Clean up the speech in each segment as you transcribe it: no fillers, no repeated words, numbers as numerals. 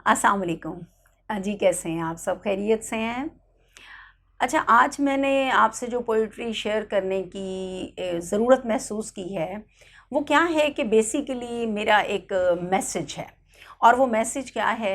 अस्सलाम वालेकुम। जी कैसे हैं आप? सब खैरियत से हैं? अच्छा, आज मैंने आपसे जो पोइट्री शेयर करने की ज़रूरत महसूस की है, वो क्या है कि बेसिकली मेरा एक मैसेज है। और वो मैसेज क्या है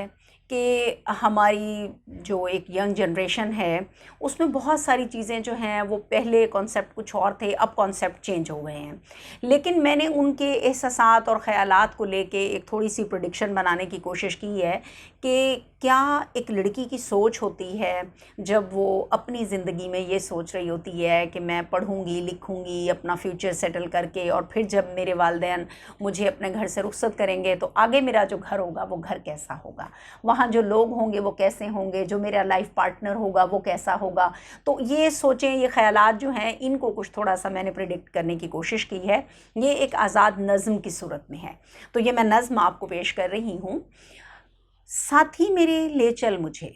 कि हमारी जो एक यंग जनरेशन है, उसमें बहुत सारी चीज़ें जो हैं वो पहले कॉन्सेप्ट कुछ और थे, अब कॉन्सेप्ट चेंज हो गए हैं। लेकिन मैंने उनके एहसासात और ख़यालात को लेके एक थोड़ी-सी प्रेडिक्शन बनाने की कोशिश की है कि क्या एक लड़की की सोच होती है जब वो अपनी ज़िंदगी में ये सोच रही होती है कि मैं पढ़ूँगी, लिखूँगी, अपना फ्यूचर सेटल करके और फिर जब मेरे वालिदैन मुझे अपने घर से रुख़सत करेंगे तो आगे मेरा जो घर होगा वो घर कैसा होगा, वहाँ जो लोग होंगे वो कैसे होंगे, जो मेरा लाइफ पार्टनर होगा वो कैसा होगा। तो ये सोचें, ये ख़यालात जो हैं इनको कुछ थोड़ा सा मैंने प्रेडिक्ट करने की कोशिश की है। ये एक आज़ाद नज़्म की सूरत में है, तो ये मैं नज़्म आपको पेश कर रही हूँ। साथी मेरे ले चल मुझे,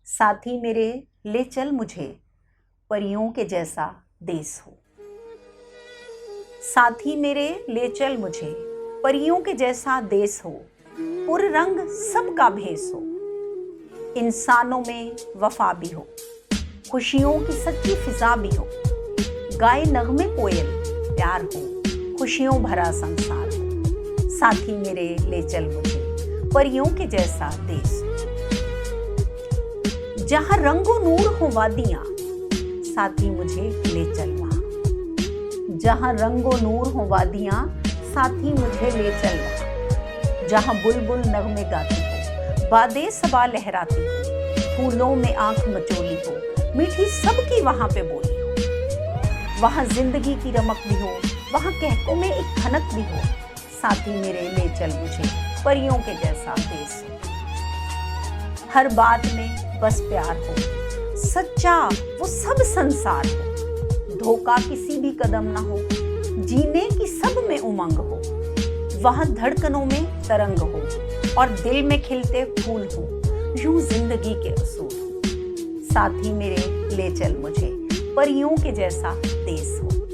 साथी मेरे ले चल मुझे, परियों के जैसा देश हो। साथी मेरे ले चल मुझे, परियों के जैसा देश हो, पुर रंग सबका भेस हो। इंसानों में वफा भी हो, खुशियों की सच्ची फिजा भी हो। गाए नगमे कोयल प्यार हो, खुशियों भरा संसार हो। साथी मेरे ले चल मुझे, परियों के जैसा देश। जहां रंगो नूर हो वादियां, साथी मुझे ले चल वहां। जहां रंगो नूर हो वादियां, साथी मुझे ले चल वहां। जहां बुलबुल नगमे गाती हो, बादे सबा लहराती हो, फूलों में आंख मचोली हो, मीठी सबकी वहां पे बोली हो। वहां जिंदगी की रमक भी हो, वहां कहकों में एक खनक भी हो। साथी मेरे ले चल मुझे, परियों के जैसा देश हो। हर बात में बस प्यार हो, सच्चा वो सब संसार हो। धोखा किसी भी कदम ना हो, जीने की सब में उमंग हो। वहां धड़कनों में तरंग हो और दिल में खिलते फूल हो, यूं जिंदगी के असूल हो। साथी मेरे ले चल मुझे, परियों के जैसा देश हो।